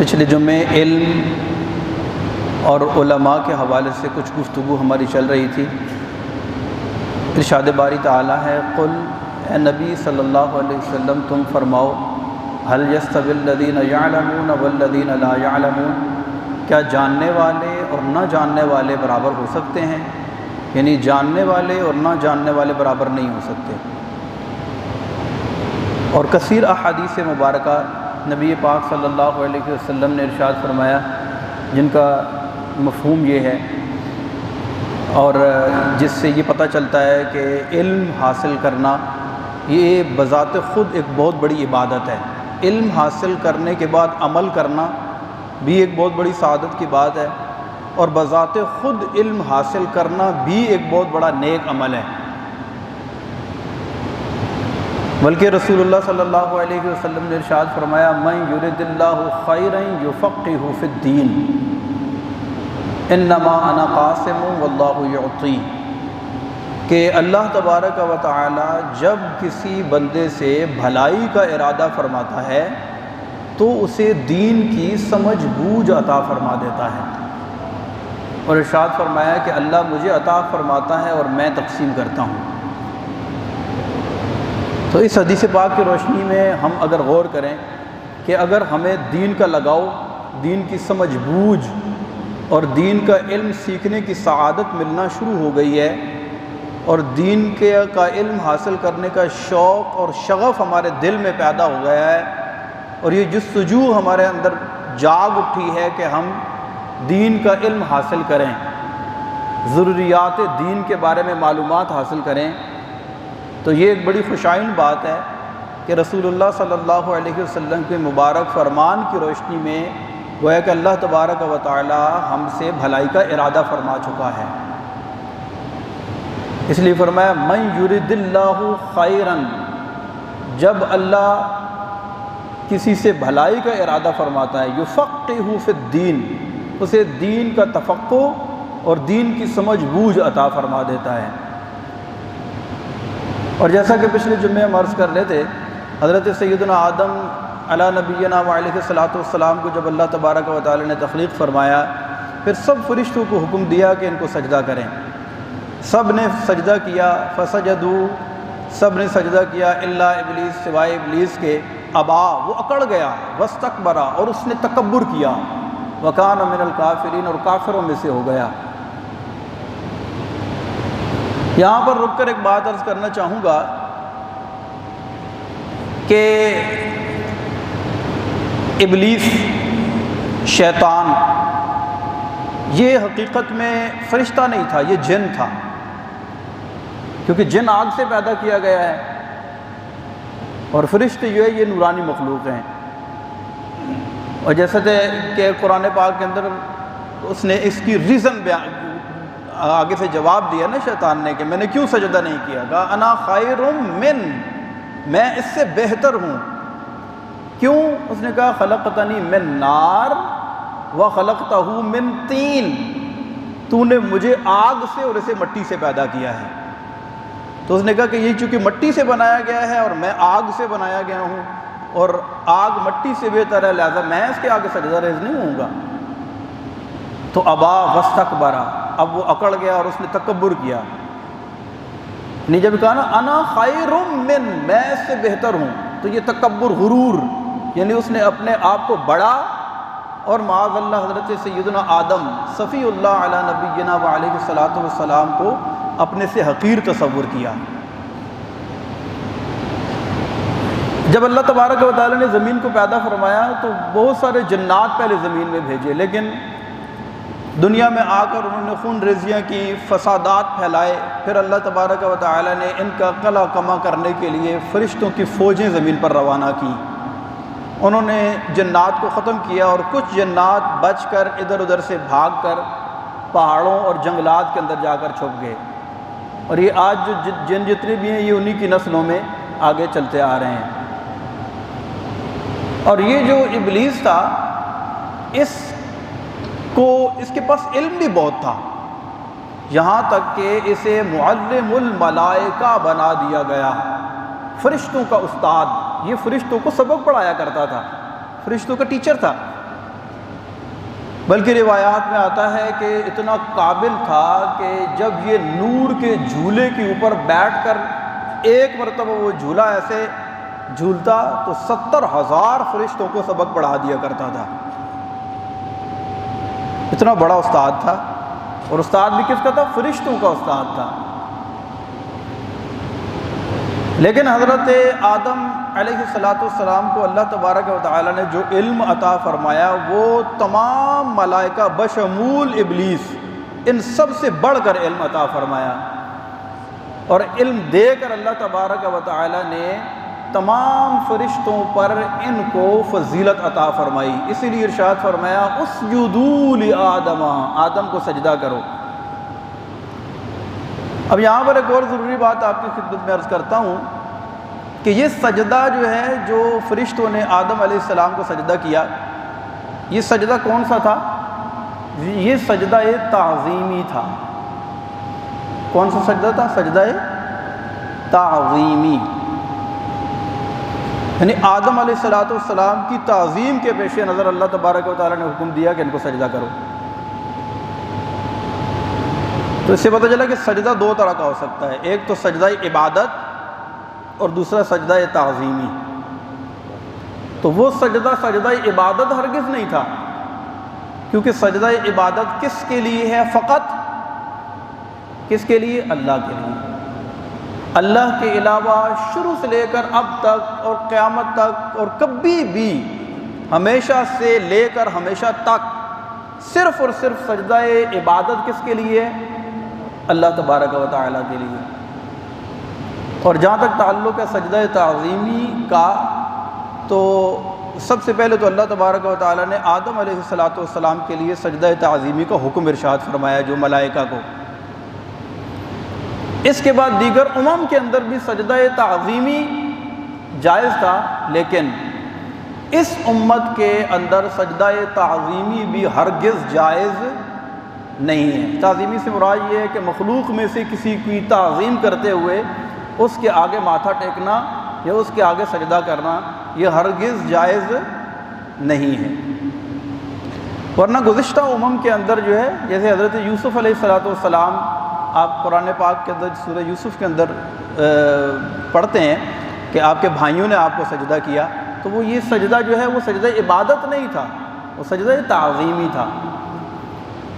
پچھلے جمعے علم اور علماء کے حوالے سے کچھ گفتگو ہماری چل رہی تھی۔ ارشاد باری تعالیٰ ہے، قل اے نبی صلی اللہ علیہ وسلم تم فرماؤ، هل يستوي الذين يعلمون والذين لا يعلمون، کیا جاننے والے اور نہ جاننے والے برابر ہو سکتے ہیں؟ یعنی جاننے والے اور نہ جاننے والے برابر نہیں ہو سکتے۔ اور کثیر احادیث مبارکہ نبی پاک صلی اللہ علیہ وسلم نے ارشاد فرمایا جن کا مفہوم یہ ہے اور جس سے یہ پتہ چلتا ہے کہ علم حاصل کرنا یہ بذات خود ایک بہت بڑی عبادت ہے۔ علم حاصل کرنے کے بعد عمل کرنا بھی ایک بہت بڑی سعادت کی بات ہے، اور بذات خود علم حاصل کرنا بھی ایک بہت بڑا نیک عمل ہے۔ بلکہ رسول اللہ صلی اللہ علیہ وسلم نے ارشاد فرمایا، من یرد اللہ خیرا یفقہہ فی الدین، انما انا قاسم واللہ یعطی، کہ اللہ تبارک و تعالی جب کسی بندے سے بھلائی کا ارادہ فرماتا ہے تو اسے دین کی سمجھ بوجھ عطا فرما دیتا ہے، اور ارشاد فرمایا کہ اللہ مجھے عطا فرماتا ہے اور میں تقسیم کرتا ہوں۔ تو اس حدیث پاک کی روشنی میں ہم اگر غور کریں کہ اگر ہمیں دین کا لگاؤ، دین کی سمجھ بوجھ اور دین کا علم سیکھنے کی سعادت ملنا شروع ہو گئی ہے، اور دین کا علم حاصل کرنے کا شوق اور شغف ہمارے دل میں پیدا ہو گیا ہے، اور یہ جستجو ہمارے اندر جاگ اٹھی ہے کہ ہم دین کا علم حاصل کریں، ضروریات دین کے بارے میں معلومات حاصل کریں، تو یہ ایک بڑی خوشائن بات ہے کہ رسول اللہ صلی اللہ علیہ وسلم کے مبارک فرمان کی روشنی میں گویا کہ اللہ تبارک و تعالی ہم سے بھلائی کا ارادہ فرما چکا ہے۔ اس لیے فرمایا، من یرد اللہ خیرا، جب اللہ کسی سے بھلائی کا ارادہ فرماتا ہے، یفقہہ فی الدین، اسے دین کا تفقہ اور دین کی سمجھ بوجھ عطا فرما دیتا ہے۔ اور جیسا کہ پچھلے جمعے ہم عرض کر رہے تھے، حضرت سیدنا آدم علی نبینا وعلیہ الصلوۃ والسلام کو جب اللہ تبارک و تعالی نے تخلیق فرمایا، پھر سب فرشتوں کو حکم دیا کہ ان کو سجدہ کریں، سب نے سجدہ کیا، فسجدوا، سب نے سجدہ کیا الا ابلیس، سوائے ابلیس کے، ابا، وہ اکڑ گیا، واستکبر، اور اس نے تکبر کیا، وکان من الکافرین، اور کافروں میں سے ہو گیا۔ یہاں پر رک کر ایک بات عرض کرنا چاہوں گا کہ ابلیس، شیطان، یہ حقیقت میں فرشتہ نہیں تھا، یہ جن تھا، کیونکہ جن آگ سے پیدا کیا گیا ہے، اور فرشتے جو ہے یہ نورانی مخلوق ہیں۔ اور جیسا کہ قرآن پاک کے اندر اس نے اس کی ریزن آگے سے جواب دیا نا شیطان نے کہ میں نے کیوں سجدہ نہیں کیا، کہا انا خیر من، میں اس سے بہتر ہوں۔ کیوں؟ اس نے کہا خلقتنی من نار وخلقتہ من طین، تو نے مجھے آگ سے اور اسے مٹی سے پیدا کیا ہے۔ تو اس نے کہا کہ یہ چونکہ مٹی سے بنایا گیا ہے اور میں آگ سے بنایا گیا ہوں، اور آگ مٹی سے بہتر ہے، لہذا میں اس کے آگے سجدہ ریز نہیں ہوں گا۔ تو ابا واستکبر، اب وہ اکڑ گیا اور اس نے تکبر کیا۔ نہیں، جب کہا نا انا خیر من، میں اس سے بہتر ہوں، تو یہ تکبر، غرور، یعنی اس نے اپنے آپ کو بڑا، اور معاذ اللہ حضرت سیدنا آدم صفی اللہ علی نبینا وعلیہ الصلوۃ والسلام کو اپنے سے حقیر تصور کیا۔ جب اللہ تبارک و تعالی نے زمین کو پیدا فرمایا تو بہت سارے جنات پہلے زمین میں بھیجے، لیکن دنیا میں آ کر انہوں نے خون ریزیاں کی، فسادات پھیلائے، پھر اللہ تبارک و تعالی نے ان کا قلع کما کرنے کے لیے فرشتوں کی فوجیں زمین پر روانہ کی۔ انہوں نے جنات کو ختم کیا، اور کچھ جنات بچ کر ادھر ادھر سے بھاگ کر پہاڑوں اور جنگلات کے اندر جا کر چھپ گئے، اور یہ آج جو جن جتنے بھی ہیں یہ انہی کی نسلوں میں آگے چلتے آ رہے ہیں۔ اور یہ جو ابلیس تھا، اس کے پاس علم بھی بہت تھا، یہاں تک کہ اسے معلم الملائکہ بنا دیا گیا، فرشتوں کا استاد، یہ فرشتوں کو سبق پڑھایا کرتا تھا، فرشتوں کا ٹیچر تھا۔ بلکہ روایات میں آتا ہے کہ اتنا قابل تھا کہ جب یہ نور کے جھولے کے اوپر بیٹھ کر ایک مرتبہ وہ جھولا ایسے جھولتا تو 70,000 فرشتوں کو سبق پڑھا دیا کرتا تھا۔ اتنا بڑا استاد تھا، اور استاد بھی کس کا تھا؟ فرشتوں کا استاد تھا۔ لیکن حضرت آدم علیہ السلام کو اللہ تبارک و تعالی نے جو علم عطا فرمایا وہ تمام ملائکہ بشمول ابلیس ان سب سے بڑھ کر علم عطا فرمایا، اور علم دے کر اللہ تبارک و تعالی نے تمام فرشتوں پر ان کو فضیلت عطا فرمائی۔ اسی لیے ارشاد فرمایا اسجدوا لآدم، آدم کو سجدہ کرو۔ اب یہاں پر ایک اور ضروری بات آپ کی خدمت میں عرض کرتا ہوں کہ یہ سجدہ جو ہے، جو فرشتوں نے آدم علیہ السلام کو سجدہ کیا، یہ سجدہ کون سا تھا؟ یہ سجدہ تعظیمی تھا۔ کون سا سجدہ تھا؟ سجدہ تعظیمی، یعنی آدم علیہ السلام کی تعظیم کے پیش نظر اللہ تبارک و تعالیٰ نے حکم دیا کہ ان کو سجدہ کرو۔ تو اس سے پتہ چلا کہ سجدہ دو طرح کا ہو سکتا ہے، ایک تو سجدہ عبادت اور دوسرا سجدہ تعظیمی۔ تو وہ سجدہ عبادت ہرگز نہیں تھا، کیونکہ سجدہ عبادت کس کے لیے ہے؟ فقط کس کے لیے؟ اللہ کے لیے۔ اللہ کے علاوہ شروع سے لے کر اب تک اور قیامت تک اور کبھی بھی، ہمیشہ سے لے کر ہمیشہ تک، صرف اور صرف سجدہ عبادت کس کے لیے ہے؟ اللہ تبارک و تعالیٰ کے لیے۔ اور جہاں تک تعلق ہے سجدہ تعظیمی کا، تو سب سے پہلے تو اللہ تبارک و تعالیٰ نے آدم علیہ السلام کے لیے سجدہ تعظیمی کا حکم ارشاد فرمایا، جو ملائکہ کو۔ اس کے بعد دیگر امم کے اندر بھی سجدہ تعظیمی جائز تھا، لیکن اس امت کے اندر سجدہ تعظیمی بھی ہرگز جائز نہیں ہے۔ تعظیمی سے مراد یہ ہے کہ مخلوق میں سے کسی کی تعظیم کرتے ہوئے اس کے آگے ماتھا ٹیکنا یا اس کے آگے سجدہ کرنا یہ ہرگز جائز نہیں ہے۔ ورنہ گزشتہ امم کے اندر جو ہے، جیسے حضرت یوسف علیہ السلام، آپ قرآن پاک کے اندر سورہ یوسف کے اندر پڑھتے ہیں کہ آپ کے بھائیوں نے آپ کو سجدہ کیا، تو وہ یہ سجدہ جو ہے وہ سجدہ عبادت نہیں تھا، وہ سجدہ تعظیمی تھا۔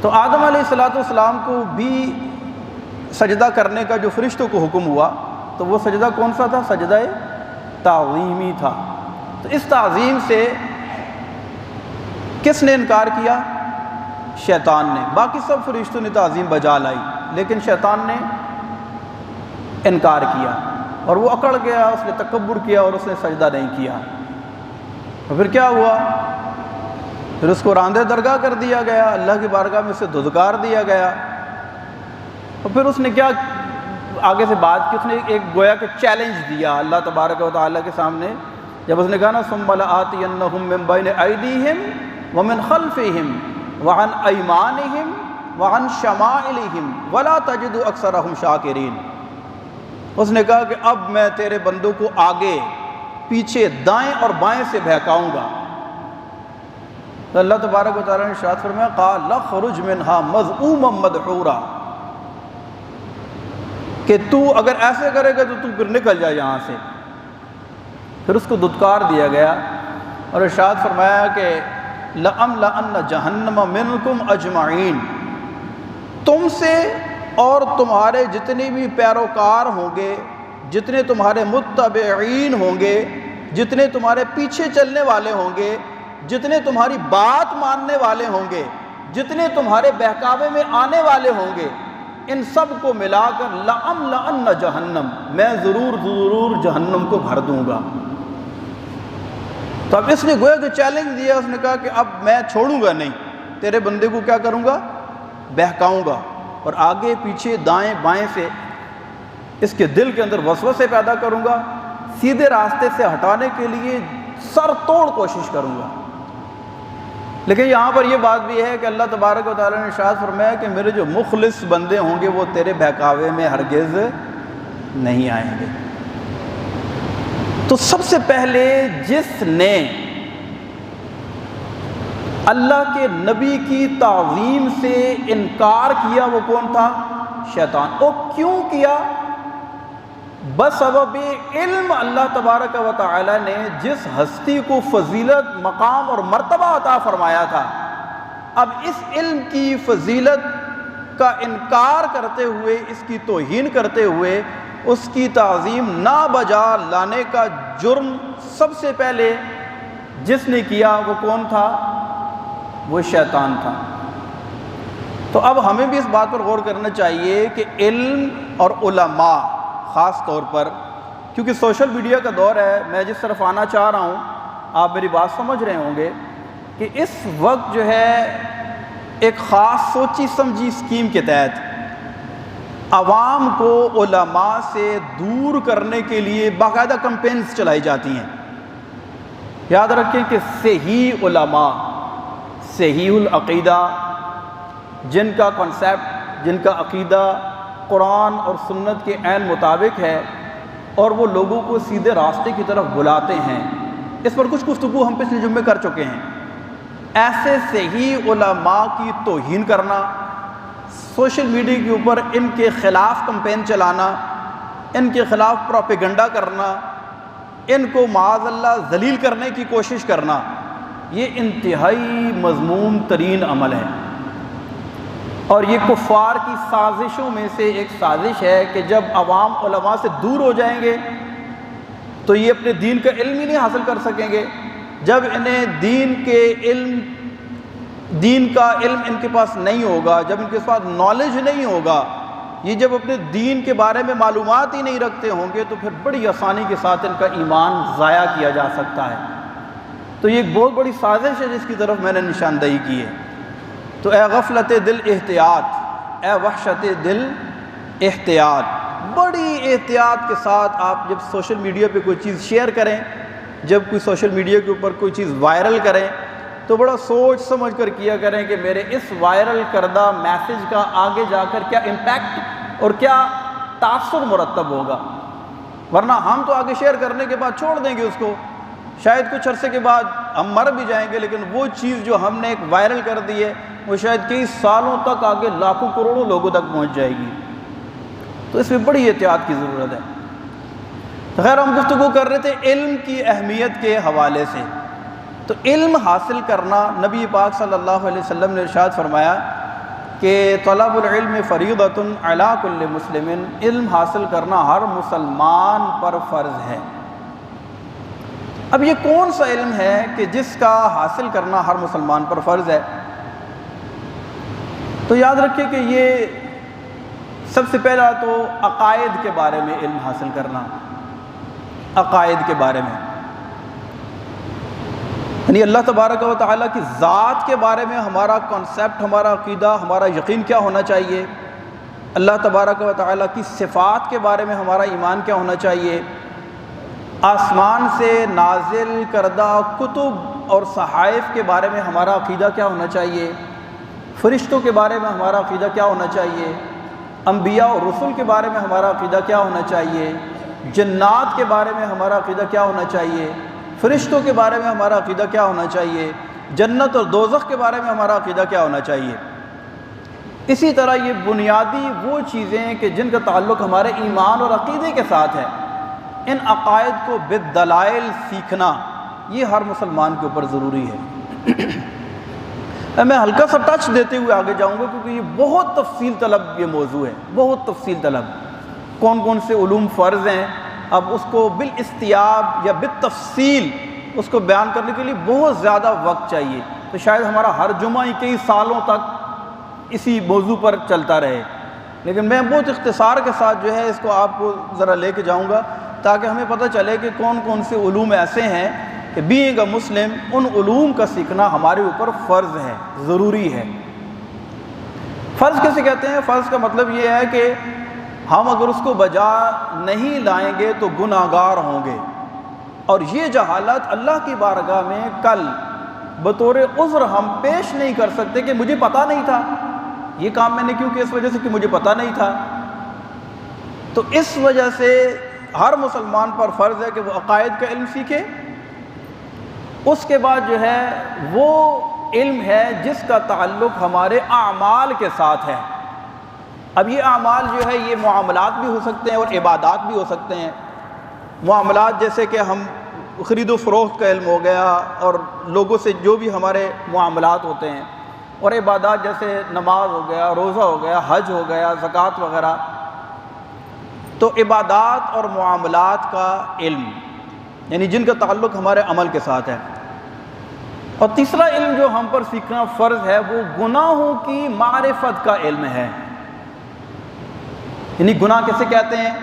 تو آدم علیہ السلام کو بھی سجدہ کرنے کا جو فرشتوں کو حکم ہوا، تو وہ سجدہ کون سا تھا؟ سجدہ تعظیمی تھا۔ تو اس تعظیم سے کس نے انکار کیا؟ شیطان نے۔ باقی سب فرشتوں نے تعظیم بجا لائی، لیکن شیطان نے انکار کیا، اور وہ اکڑ گیا، اس نے تکبر کیا اور اس نے سجدہ نہیں کیا۔ تو پھر کیا ہوا؟ پھر اس کو راندہ درگاہ کر دیا گیا، اللہ کی بارگاہ میں اسے دھتکار دیا گیا۔ اور پھر اس نے کیا آگے سے بات کی؟ اس نے ایک گویا کہ چیلنج دیا اللہ تبارک و تعالیٰ کے سامنے، جب اس نے کہا نا ثم لآتینہم من بین ایدیہم ومن خلفہم وعن ایمانہم وعن شمائلہم ولا تجد اکثرہم شاکرین۔ اس نے کہا کہ اب میں تیرے بندوں کو آگے، پیچھے، دائیں اور بائیں سے بہکاؤں گا۔ تو اللہ تبارک و تعالیٰ نے ارشاد فرمایا قال اخرج منہا مذءوما مدحورا، کہ تو اگر ایسے کرے گا تو پھر نکل جائے یہاں سے۔ پھر اس کو دھتکار دیا گیا اور ارشاد فرمایا کہ لَأَمْلَأَنَّ جَهَنَّمَ مِنْكُمْ أَجْمَعِينَ، تم سے اور تمہارے جتنے بھی پیروکار ہوں گے، جتنے تمہارے متبعین ہوں گے، جتنے تمہارے پیچھے چلنے والے ہوں گے، جتنے تمہاری بات ماننے والے ہوں گے، جتنے تمہارے بہکاوے میں آنے والے ہوں گے، ان سب کو ملا کر لَأَمْلَأَنَّ جَهَنَّمَ، میں ضرور جہنم کو بھر دوں گا۔ تو اب اس نے گویا کہ چیلنج دیا، اس نے کہا کہ اب میں چھوڑوں گا نہیں، تیرے بندے کو کیا کروں گا؟ بہکاؤں گا، اور آگے پیچھے دائیں بائیں سے اس کے دل کے اندر وسوسے پیدا کروں گا، سیدھے راستے سے ہٹانے کے لیے سر توڑ کوشش کروں گا۔ لیکن یہاں پر یہ بات بھی ہے کہ اللہ تبارک و تعالیٰ نے ارشاد فرمایا کہ میرے جو مخلص بندے ہوں گے وہ تیرے بہکاوے میں ہرگز نہیں آئیں گے۔ تو سب سے پہلے جس نے اللہ کے نبی کی تعظیم سے انکار کیا وہ کون تھا؟ شیطان۔ وہ کیوں کیا؟ بسبب علم اللہ تبارک و تعالی نے جس ہستی کو فضیلت، مقام اور مرتبہ عطا فرمایا تھا، اب اس علم کی فضیلت کا انکار کرتے ہوئے، اس کی توہین کرتے ہوئے اس کی تعظیم نہ بجا لانے کا جرم سب سے پہلے جس نے کیا وہ کون تھا؟ وہ شیطان تھا۔ تو اب ہمیں بھی اس بات پر غور کرنا چاہیے کہ علم اور علماء خاص طور پر، کیونکہ سوشل میڈیا کا دور ہے، میں جس طرف آنا چاہ رہا ہوں آپ میری بات سمجھ رہے ہوں گے کہ اس وقت جو ہے ایک خاص سوچی سمجھی اسکیم کے تحت عوام کو علماء سے دور کرنے کے لیے باقاعدہ کمپینز چلائی جاتی ہیں۔ یاد رکھیں کہ صحیح علماء، صحیح العقیدہ، جن کا کنسیپٹ، جن کا عقیدہ قرآن اور سنت کے عین مطابق ہے اور وہ لوگوں کو سیدھے راستے کی طرف بلاتے ہیں، اس پر کچھ گفتگو ہم پچھلے جمعے کر چکے ہیں۔ ایسے صحیح علماء کی توہین کرنا، سوشل میڈیا کے اوپر ان کے خلاف کمپین چلانا، ان کے خلاف پروپیگنڈا کرنا، ان کو معاذ اللہ ذلیل کرنے کی کوشش کرنا، یہ انتہائی مذموم ترین عمل ہے۔ اور یہ کفار کی سازشوں میں سے ایک سازش ہے کہ جب عوام علماء سے دور ہو جائیں گے تو یہ اپنے دین کا علم ہی نہیں حاصل کر سکیں گے۔ جب انہیں دین کا علم ان کے پاس نہیں ہوگا، جب ان کے پاس نالج نہیں ہوگا، یہ جب اپنے دین کے بارے میں معلومات ہی نہیں رکھتے ہوں گے تو پھر بڑی آسانی کے ساتھ ان کا ایمان ضائع کیا جا سکتا ہے۔ تو یہ ایک بہت بڑی سازش ہے جس کی طرف میں نے نشاندہی کی ہے۔ تو اے غفلت دل احتیاط، اے وحشت دل احتیاط، بڑی احتیاط کے ساتھ آپ جب سوشل میڈیا پہ کوئی چیز شیئر کریں، جب کوئی سوشل میڈیا کے اوپر کوئی چیز وائرل کریں تو بڑا سوچ سمجھ کر کیا کریں کہ میرے اس وائرل کردہ میسج کا آگے جا کر کیا امپیکٹ اور کیا تاثر مرتب ہوگا، ورنہ ہم تو آگے شیئر کرنے کے بعد چھوڑ دیں گے اس کو، شاید کچھ عرصے کے بعد ہم مر بھی جائیں گے، لیکن وہ چیز جو ہم نے ایک وائرل کر دی ہے وہ شاید کئی سالوں تک آگے لاکھوں کروڑوں لوگوں تک پہنچ جائے گی۔ تو اس میں بڑی احتیاط کی ضرورت ہے۔ خیر، ہم گفتگو کر رہے تھے علم کی اہمیت کے حوالے سے۔ تو علم حاصل کرنا، نبی پاک صلی اللہ علیہ وسلم نے ارشاد فرمایا کہ طلب العلم فریضۃ علی کل مسلم، علم حاصل کرنا ہر مسلمان پر فرض ہے۔ اب یہ کون سا علم ہے کہ جس کا حاصل کرنا ہر مسلمان پر فرض ہے؟ تو یاد رکھیں کہ یہ سب سے پہلا تو عقائد کے بارے میں علم حاصل کرنا، عقائد کے بارے میں، یعنی اللہ تبارک و تعالیٰ کی ذات کے بارے میں ہمارا کنسیپٹ، ہمارا عقیدہ، ہمارا یقین کیا ہونا چاہیے، اللہ تبارک و تعالیٰ کی صفات کے بارے میں ہمارا ایمان کیا ہونا چاہیے، آسمان سے نازل کردہ کتب اور صحائف کے بارے میں ہمارا عقیدہ کیا ہونا چاہیے، فرشتوں کے بارے میں ہمارا عقیدہ کیا ہونا چاہیے، انبیاء اور رسل کے بارے میں ہمارا عقیدہ کیا ہونا چاہیے، جنات کے بارے میں ہمارا عقیدہ کیا ہونا چاہیے، فرشتوں کے بارے میں ہمارا عقیدہ کیا ہونا چاہیے، جنت اور دوزخ کے بارے میں ہمارا عقیدہ کیا ہونا چاہیے۔ اسی طرح یہ بنیادی وہ چیزیں کہ جن کا تعلق ہمارے ایمان اور عقیدے کے ساتھ ہے، ان عقائد کو بالدلائل سیکھنا یہ ہر مسلمان کے اوپر ضروری ہے۔ میں ہلکا سا ٹچ دیتے ہوئے آگے جاؤں گا کیونکہ یہ بہت تفصیل طلب یہ موضوع ہے، بہت تفصیل طلب، کون کون سے علوم فرض ہیں، اب اس کو بالاستیاب یا بالتفصیل اس کو بیان کرنے کے لیے بہت زیادہ وقت چاہیے، تو شاید ہمارا ہر جمعہ ہی کئی سالوں تک اسی موضوع پر چلتا رہے، لیکن میں بہت اختصار کے ساتھ جو ہے اس کو آپ کو ذرا لے کے جاؤں گا تاکہ ہمیں پتہ چلے کہ کون کون سے علوم ایسے ہیں کہ بینگ اے مسلم ان علوم کا سیکھنا ہمارے اوپر فرض ہے، ضروری ہے۔ فرض کیسے کہتے ہیں؟ فرض کا مطلب یہ ہے کہ ہم اگر اس کو بجا نہیں لائیں گے تو گناہگار ہوں گے، اور یہ جہالت اللہ کی بارگاہ میں کل بطور عذر ہم پیش نہیں کر سکتے کہ مجھے پتہ نہیں تھا، یہ کام میں نے کیوں کیا؟ اس وجہ سے کہ مجھے پتہ نہیں تھا۔ تو اس وجہ سے ہر مسلمان پر فرض ہے کہ وہ عقائد کا علم سیکھے، اس کے بعد جو ہے وہ علم ہے جس کا تعلق ہمارے اعمال کے ساتھ ہے۔ اب یہ اعمال جو ہے یہ معاملات بھی ہو سکتے ہیں اور عبادات بھی ہو سکتے ہیں۔ معاملات جیسے کہ ہم خرید و فروخت کا علم ہو گیا اور لوگوں سے جو بھی ہمارے معاملات ہوتے ہیں، اور عبادات جیسے نماز ہو گیا، روزہ ہو گیا، حج ہو گیا، زکوٰۃ وغیرہ۔ تو عبادات اور معاملات کا علم یعنی جن کا تعلق ہمارے عمل کے ساتھ ہے۔ اور تیسرا علم جو ہم پر سیکھنا فرض ہے وہ گناہوں کی معرفت کا علم ہے۔ یعنی گناہ کیسے کہتے ہیں،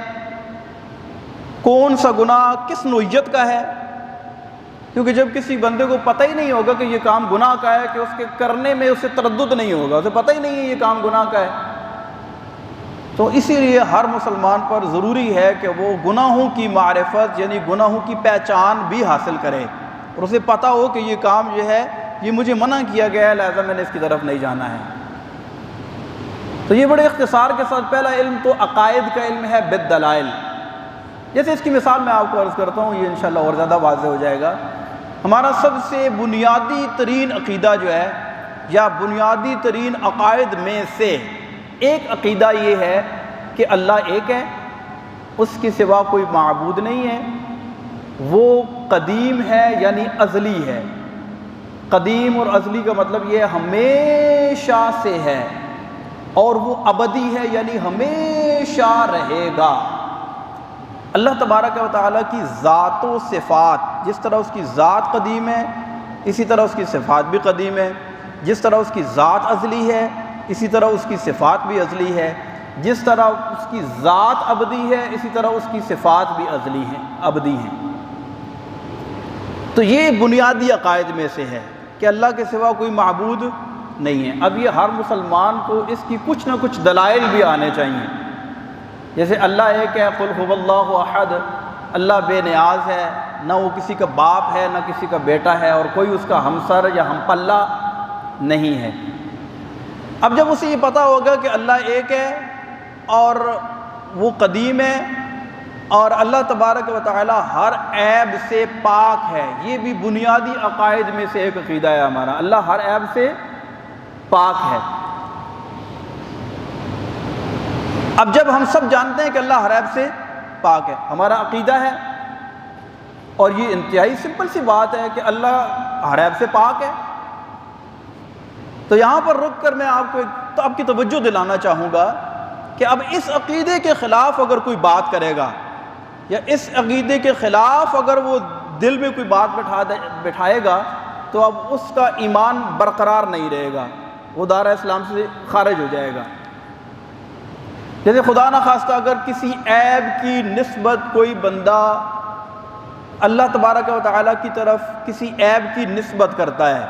کون سا گناہ کس نوعیت کا ہے، کیونکہ جب کسی بندے کو پتہ ہی نہیں ہوگا کہ یہ کام گناہ کا ہے کہ اس کے کرنے میں اسے تردد نہیں ہوگا، اسے پتہ ہی نہیں ہے یہ کام گناہ کا ہے۔ تو اسی لیے ہر مسلمان پر ضروری ہے کہ وہ گناہوں کی معرفت یعنی گناہوں کی پہچان بھی حاصل کرے، اور اسے پتہ ہو کہ یہ کام جو ہے یہ مجھے منع کیا گیا ہے، لہذا میں نے اس کی طرف نہیں جانا ہے۔ تو یہ بڑے اختصار کے ساتھ پہلا علم تو عقائد کا علم ہے بالدلائل۔ جیسے اس کی مثال میں آپ کو عرض کرتا ہوں، یہ انشاءاللہ اور زیادہ واضح ہو جائے گا۔ ہمارا سب سے بنیادی ترین عقیدہ جو ہے یا بنیادی ترین عقائد میں سے ایک عقیدہ یہ ہے کہ اللہ ایک ہے، اس کے سوا کوئی معبود نہیں ہے، وہ قدیم ہے یعنی ازلی ہے۔ قدیم اور ازلی کا مطلب یہ ہمیشہ سے ہے، اور وہ ابدی ہے یعنی ہمیشہ رہے گا۔ اللہ تبارک و تعالیٰ کی ذات و صفات، جس طرح اس کی ذات قدیم ہے اسی طرح اس کی صفات بھی قدیم ہے، جس طرح اس کی ذات ازلی ہے اسی طرح اس کی صفات بھی ازلی ہے، جس طرح اس کی ذات ابدی ہے اسی طرح اس کی صفات بھی ازلی ہیں، ابدی ہیں۔ تو یہ بنیادی عقائد میں سے ہے کہ اللہ کے سوا کوئی معبود نہیں ہے۔ اب یہ ہر مسلمان کو اس کی کچھ نہ کچھ دلائل بھی آنے چاہیے، جیسے اللہ ایک ہے، قل هو اللہ احد، اللہ بے نیاز ہے، نہ وہ کسی کا باپ ہے نہ کسی کا بیٹا ہے، اور کوئی اس کا ہمسر یا ہم پلہ نہیں ہے۔ اب جب اسے یہ پتہ ہوگا کہ اللہ ایک ہے اور وہ قدیم ہے اور اللہ تبارک و تعالی ہر عیب سے پاک ہے، یہ بھی بنیادی عقائد میں سے ایک عقیدہ ہے ہمارا، اللہ ہر عیب سے پاک ہے۔ اب جب ہم سب جانتے ہیں کہ اللہ ہر عیب سے پاک ہے، ہمارا عقیدہ ہے، اور یہ انتہائی سمپل سی بات ہے کہ اللہ ہر عیب سے پاک ہے، تو یہاں پر رک کر میں آپ کی توجہ دلانا چاہوں گا کہ اب اس عقیدے کے خلاف اگر کوئی بات کرے گا یا اس عقیدے کے خلاف اگر وہ دل میں کوئی بات بٹھائے گا تو اب اس کا ایمان برقرار نہیں رہے گا، وہ دائرہ اسلام سے خارج ہو جائے گا۔ جیسے خدا نخواستہ اگر کسی عیب کی نسبت کوئی بندہ اللہ تبارک و تعالیٰ کی طرف کسی عیب کی نسبت کرتا ہے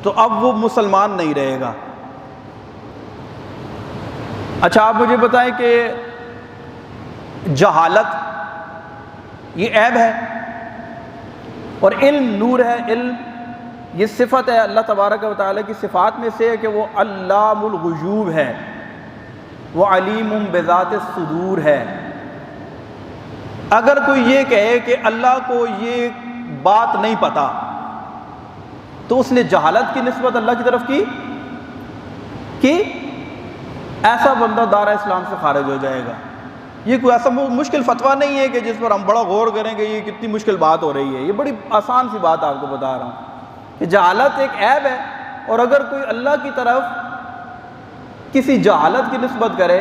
تو اب وہ مسلمان نہیں رہے گا۔ اچھا آپ مجھے بتائیں کہ جہالت یہ عیب ہے اور علم نور ہے، علم یہ صفت ہے اللہ تبارک و تعالیٰ کی صفات میں سے کہ وہ علام الغیوب ہے، وہ علیم بذات الصدور ہے۔ اگر کوئی یہ کہے کہ اللہ کو یہ بات نہیں پتہ تو اس نے جہالت کی نسبت اللہ کی طرف کی ایسا بندہ دائرہ اسلام سے خارج ہو جائے گا۔ یہ کوئی ایسا مشکل فتویٰ نہیں ہے کہ جس پر ہم بڑا غور کریں کہ یہ کتنی مشکل بات ہو رہی ہے، یہ بڑی آسان سی بات آپ کو بتا رہا ہوں کہ جہالت ایک عیب ہے، اور اگر کوئی اللہ کی طرف کسی جہالت کی نسبت کرے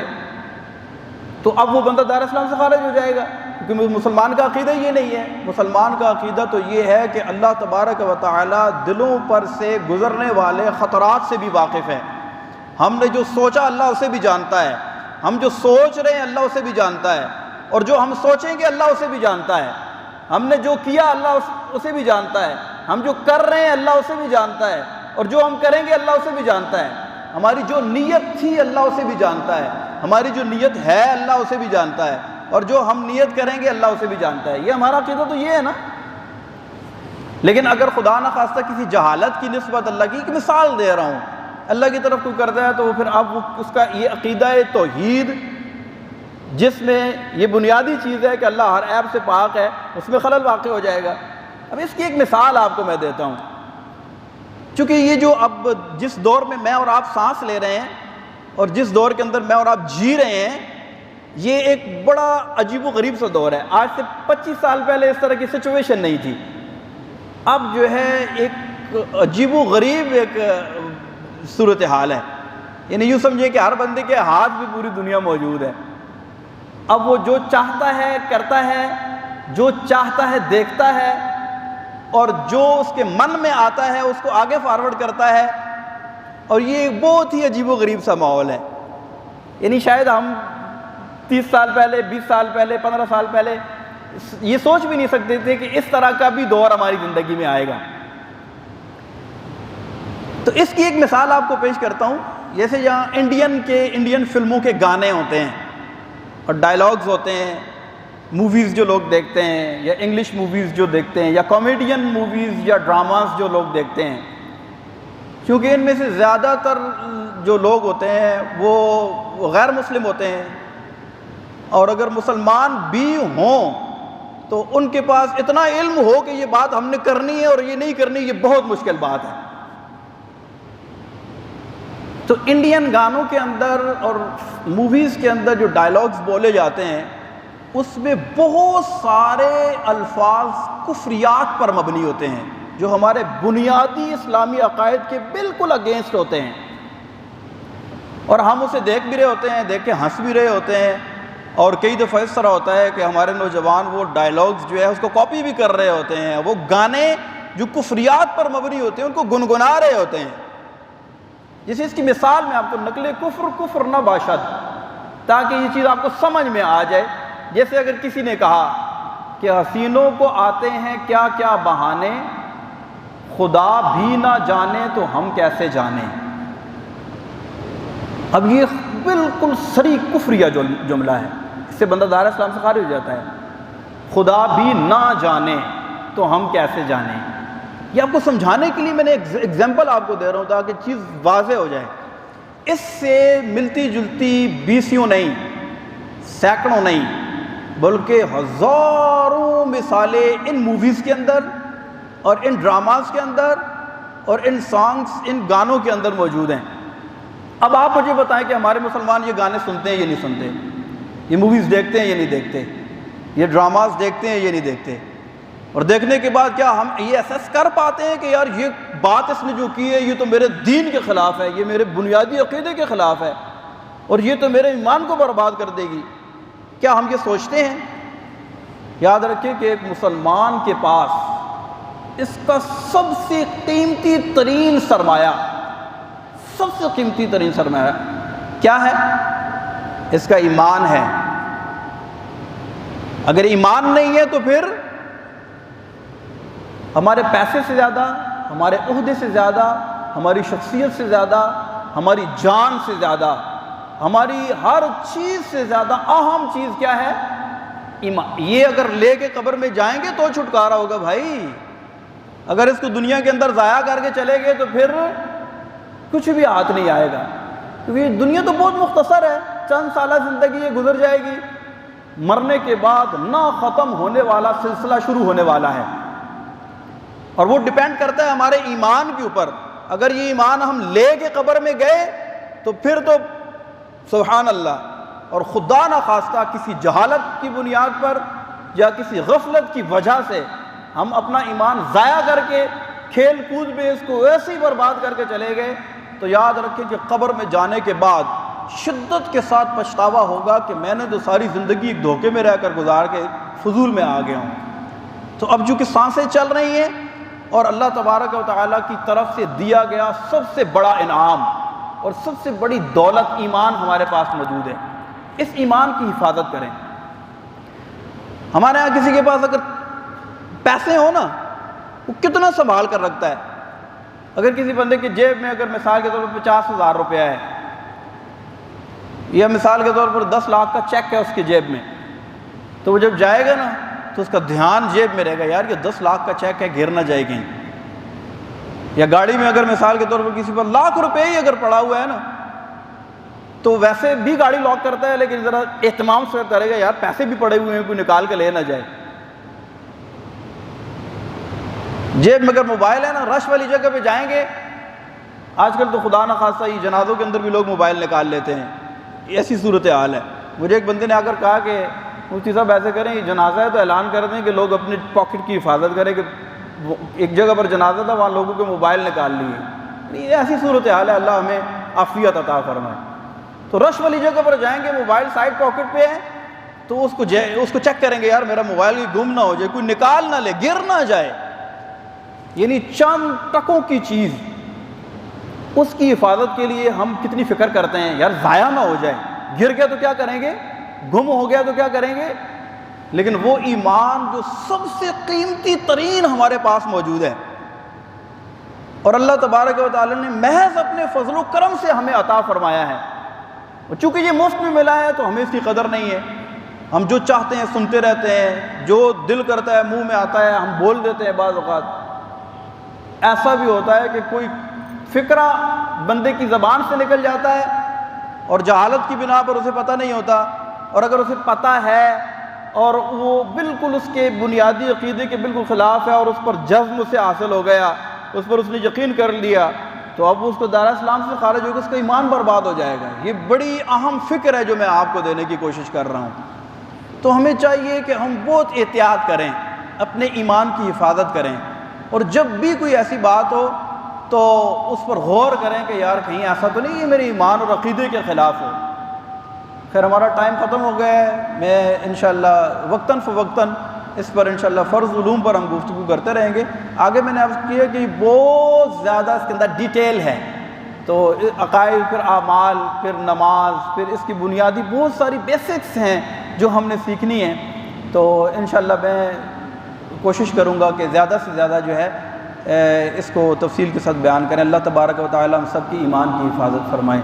تو اب وہ بندہ دائرہ اسلام سے خارج ہو جائے گا، کیونکہ مسلمان کا عقیدہ یہ نہیں ہے۔ مسلمان کا عقیدہ تو یہ ہے کہ اللہ تبارک و تعالی دلوں پر سے گزرنے والے خطرات سے بھی واقف ہے۔ ہم نے جو سوچا اللہ اسے بھی جانتا ہے، ہم جو سوچ رہے ہیں اللہ اسے بھی جانتا ہے، اور جو ہم سوچیں گے اللہ اسے بھی جانتا ہے، ہم نے جو کیا اللہ اسے بھی جانتا ہے، ہم جو کر رہے ہیں اللہ اسے بھی جانتا ہے، اور جو ہم کریں گے اللہ اسے بھی جانتا ہے، ہماری جو نیت تھی اللہ اسے بھی جانتا ہے، ہماری جو نیت ہے اللہ اسے بھی جانتا ہے، اور جو ہم نیت کریں گے اللہ اسے بھی جانتا ہے۔ یہ ہمارا عقیدہ تو یہ ہے نا۔ لیکن اگر خدا نخواستہ کسی جہالت کی نسبت اللہ کی، ایک مثال دے رہا ہوں، اللہ کی طرف کوئی کرتا ہے تو وہ پھر اب اس کا یہ عقیدہ توحید جس میں یہ بنیادی چیز ہے کہ اللہ ہر عیب سے پاک ہے، اس میں خلل واقع ہو جائے گا۔ اب اس کی ایک مثال آپ کو میں دیتا ہوں چونکہ یہ جو اب جس دور میں میں اور آپ سانس لے رہے ہیں اور جس دور کے اندر میں اور آپ جی رہے ہیں، یہ ایک بڑا عجیب و غریب سا دور ہے۔ آج سے 25 سال پہلے اس طرح کی سچویشن نہیں تھی۔ اب جو ہے ایک عجیب و غریب ایک صورتحال ہے، یعنی یوں سمجھیں کہ ہر بندے کے ہاتھ میں پوری دنیا موجود ہے۔ اب وہ جو چاہتا ہے کرتا ہے، جو چاہتا ہے دیکھتا ہے، اور جو اس کے من میں آتا ہے اس کو آگے فارورڈ کرتا ہے، اور یہ ایک بہت ہی عجیب و غریب سا ماحول ہے۔ یعنی شاید ہم 30 سال پہلے، 20 سال پہلے، 15 سال پہلے یہ سوچ بھی نہیں سکتے تھے کہ اس طرح کا بھی دور ہماری زندگی میں آئے گا۔ تو اس کی ایک مثال آپ کو پیش کرتا ہوں۔ جیسے یہاں انڈین فلموں کے گانے ہوتے ہیں اور ڈائلاگز ہوتے ہیں، موویز جو لوگ دیکھتے ہیں یا انگلش موویز جو دیکھتے ہیں یا کامیڈین موویز یا ڈراماز جو لوگ دیکھتے ہیں، کیونکہ ان میں سے زیادہ تر جو لوگ ہوتے ہیں وہ غیر مسلم ہوتے ہیں، اور اگر مسلمان بھی ہوں تو ان کے پاس اتنا علم ہو کہ یہ بات ہم نے کرنی ہے اور یہ نہیں کرنی، یہ بہت مشکل بات ہے۔ تو انڈین گانوں کے اندر اور موویز کے اندر جو ڈائلاگز بولے جاتے ہیں، اس میں بہت سارے الفاظ کفریات پر مبنی ہوتے ہیں جو ہمارے بنیادی اسلامی عقائد کے بالکل اگینسٹ ہوتے ہیں، اور ہم اسے دیکھ بھی رہے ہوتے ہیں، دیکھ کے ہنس بھی رہے ہوتے ہیں، اور کئی دفعہ اس طرح ہوتا ہے کہ ہمارے نوجوان وہ ڈائلاگز جو ہے اس کو کاپی بھی کر رہے ہوتے ہیں، وہ گانے جو کفریات پر مبنی ہوتے ہیں ان کو گنگنا رہے ہوتے ہیں۔ جیسے اس کی مثال میں آپ کو نقل کفر نہ باشد، تاکہ یہ چیز آپ کو سمجھ میں آ جائے۔ جیسے اگر کسی نے کہا کہ حسینوں کو آتے ہیں کیا کیا بہانے، خدا بھی نہ جانے تو ہم کیسے جانیں۔ اب یہ بالکل صریح کفریہ جملہ ہے، اس سے بندہ دائرہ اسلام سے خارج ہو جاتا ہے۔ خدا بھی نہ جانے تو ہم کیسے جانیں، یہ آپ کو سمجھانے کے لیے میں نے ایگزامپل آپ کو دے رہا ہوں تاکہ چیز واضح ہو جائے۔ اس سے ملتی جلتی 20 نہیں، سینکڑوں نہیں، بلکہ ہزاروں مثالیں ان موویز کے اندر اور ان ڈراماز کے اندر اور ان سانگز، ان گانوں کے اندر موجود ہیں۔ اب آپ مجھے بتائیں کہ ہمارے مسلمان یہ گانے سنتے ہیں یا نہیں سنتے، یہ موویز دیکھتے ہیں یا نہیں دیکھتے، یہ ڈراماز دیکھتے ہیں یا نہیں دیکھتے، اور دیکھنے کے بعد کیا ہم یہ اسیس کر پاتے ہیں کہ یار یہ بات اس نے جو کی ہے یہ تو میرے دین کے خلاف ہے، یہ میرے بنیادی عقیدے کے خلاف ہے، اور یہ تو میرے ایمان کو برباد کر دے گی؟ کیا ہم یہ سوچتے ہیں؟ یاد رکھیں کہ ایک مسلمان کے پاس اس کا سب سے قیمتی ترین سرمایہ، سب سے قیمتی ترین سرمایہ کیا ہے؟ اس کا ایمان ہے۔ اگر ایمان نہیں ہے تو پھر ہمارے پیسے سے زیادہ، ہمارے عہدے سے زیادہ، ہماری شخصیت سے زیادہ، ہماری جان سے زیادہ، ہماری ہر چیز سے زیادہ اہم چیز کیا ہے؟ ایمان۔ یہ اگر لے کے قبر میں جائیں گے تو چھٹکارا ہوگا بھائی، اگر اس کو دنیا کے اندر ضائع کر کے چلے گئے تو پھر کچھ بھی ہاتھ نہیں آئے گا، کیونکہ دنیا تو بہت مختصر ہے، چند سالہ زندگی یہ گزر جائے گی، مرنے کے بعد نہ ختم ہونے والا سلسلہ شروع ہونے والا ہے، اور وہ ڈیپینڈ کرتا ہے ہمارے ایمان کے اوپر۔ اگر یہ ایمان ہم لے کے قبر میں گئے تو پھر تو سبحان اللہ، اور خدا نہ خواستہ کسی جہالت کی بنیاد پر یا کسی غفلت کی وجہ سے ہم اپنا ایمان ضائع کر کے کھیل کود میں اس کو ایسے ہی برباد کر کے چلے گئے تو یاد رکھیں کہ قبر میں جانے کے بعد شدت کے ساتھ پچھتاوا ہوگا کہ میں نے تو ساری زندگی ایک دھوکے میں رہ کر گزار کے فضول میں آ گیا ہوں۔ تو اب چونکہ سانسیں چل رہی ہیں اور اللہ تبارک و تعالیٰ کی طرف سے دیا گیا سب سے بڑا انعام اور سب سے بڑی دولت ایمان ہمارے پاس موجود ہے، اس ایمان کی حفاظت کریں۔ ہمارے یہاں کسی کے پاس اگر پیسے ہوں نا، وہ کتنا سنبھال کر رکھتا ہے۔ اگر کسی بندے کی جیب میں اگر مثال کے طور پر 50,000 روپیہ ہے، یا مثال کے طور پر 10 لاکھ کا چیک ہے اس کی جیب میں، تو وہ جب جائے گا نا تو اس کا دھیان جیب میں رہے گا، یار یہ 10 لاکھ کا چیک ہے، گر نہ جائے کہیں۔ یا گاڑی میں اگر مثال کے طور پر کسی پر لاکھ روپے ہی اگر پڑا ہوا ہے نا، تو ویسے بھی گاڑی لاک کرتا ہے لیکن ذرا اہتمام سے کرے گا، یار پیسے بھی پڑے ہوئے ہیں، کوئی نکال کے لے نہ جائے۔ جیب میں اگر موبائل ہے نا، رش والی جگہ پہ جائیں گے، آج کل تو خدا نہ خواستہ ہی جنازوں کے اندر بھی لوگ موبائل نکال لیتے ہیں، ایسی صورتحال ہے۔ مجھے ایک بندے نے آ کر کہا کہ مفتی صاحب ایسے کریں، یہ جنازہ ہے تو اعلان کر دیں کہ لوگ اپنے پاکٹ کی حفاظت کریں، کہ ایک جگہ پر جنازہ تھا، وہاں لوگوں کے موبائل نکال لیے۔ یہ ایسی صورتحال ہے، اللہ ہمیں عافیت عطا فرمائے۔ تو رش والی جگہ پر جائیں گے، موبائل سائڈ پاکٹ پہ ہے تو اس کو چیک کریں گے، یار میرا موبائل گم نہ ہو جائے، کوئی نکال نہ لے، گر نہ جائے۔ یعنی چند ٹکوں کی چیز، اس کی حفاظت کے لیے ہم کتنی فکر کرتے ہیں، یار ضائع نہ ہو جائے، گر گیا تو کیا کریں گے، گم ہو گیا تو کیا کریں گے۔ لیکن وہ ایمان جو سب سے قیمتی ترین ہمارے پاس موجود ہے، اور اللہ تبارک و تعالی نے محض اپنے فضل و کرم سے ہمیں عطا فرمایا ہے، اور چونکہ یہ مفت میں ملا ہے تو ہمیں اس کی قدر نہیں ہے۔ ہم جو چاہتے ہیں سنتے رہتے ہیں، جو دل کرتا ہے منہ میں آتا ہے ہم بول دیتے ہیں۔ بعض اوقات ایسا بھی ہوتا ہے کہ کوئی فکرہ بندے کی زبان سے نکل جاتا ہے اور جہالت کی بنا پر اسے پتہ نہیں ہوتا، اور اگر اسے پتہ ہے اور وہ بالکل اس کے بنیادی عقیدے کے بالکل خلاف ہے اور اس پر جزم سے حاصل ہو گیا، اس پر اس نے یقین کر لیا، تو اب اس کو دائرہ اسلام سے خارج ہوگا، اس کا ایمان برباد ہو جائے گا۔ یہ بڑی اہم فکر ہے جو میں آپ کو دینے کی کوشش کر رہا ہوں۔ تو ہمیں چاہیے کہ ہم بہت احتیاط کریں، اپنے ایمان کی حفاظت کریں، اور جب بھی کوئی ایسی بات ہو تو اس پر غور کریں کہ یار کہیں ایسا تو نہیں ہے میرے ایمان اور عقیدے کے خلاف ہو۔ خیر ہمارا ٹائم ختم ہو گیا ہے، میں انشاءاللہ وقتاً فوقتاً اس پر انشاءاللہ فرض علوم پر ہم گفتگو کرتے رہیں گے۔ آگے میں نے عرض کیا کہ بہت زیادہ اس کے اندر ڈیٹیل ہے، تو عقائد، پھر اعمال، پھر نماز، پھر اس کی بنیادی بہت ساری بیسکس ہیں جو ہم نے سیکھنی ہیں۔ تو انشاءاللہ میں کوشش کروں گا کہ زیادہ سے زیادہ جو ہے اس کو تفصیل کے ساتھ بیان کریں۔ اللہ تبارک و تعالی ہم سب کی ایمان کی حفاظت فرمائیں۔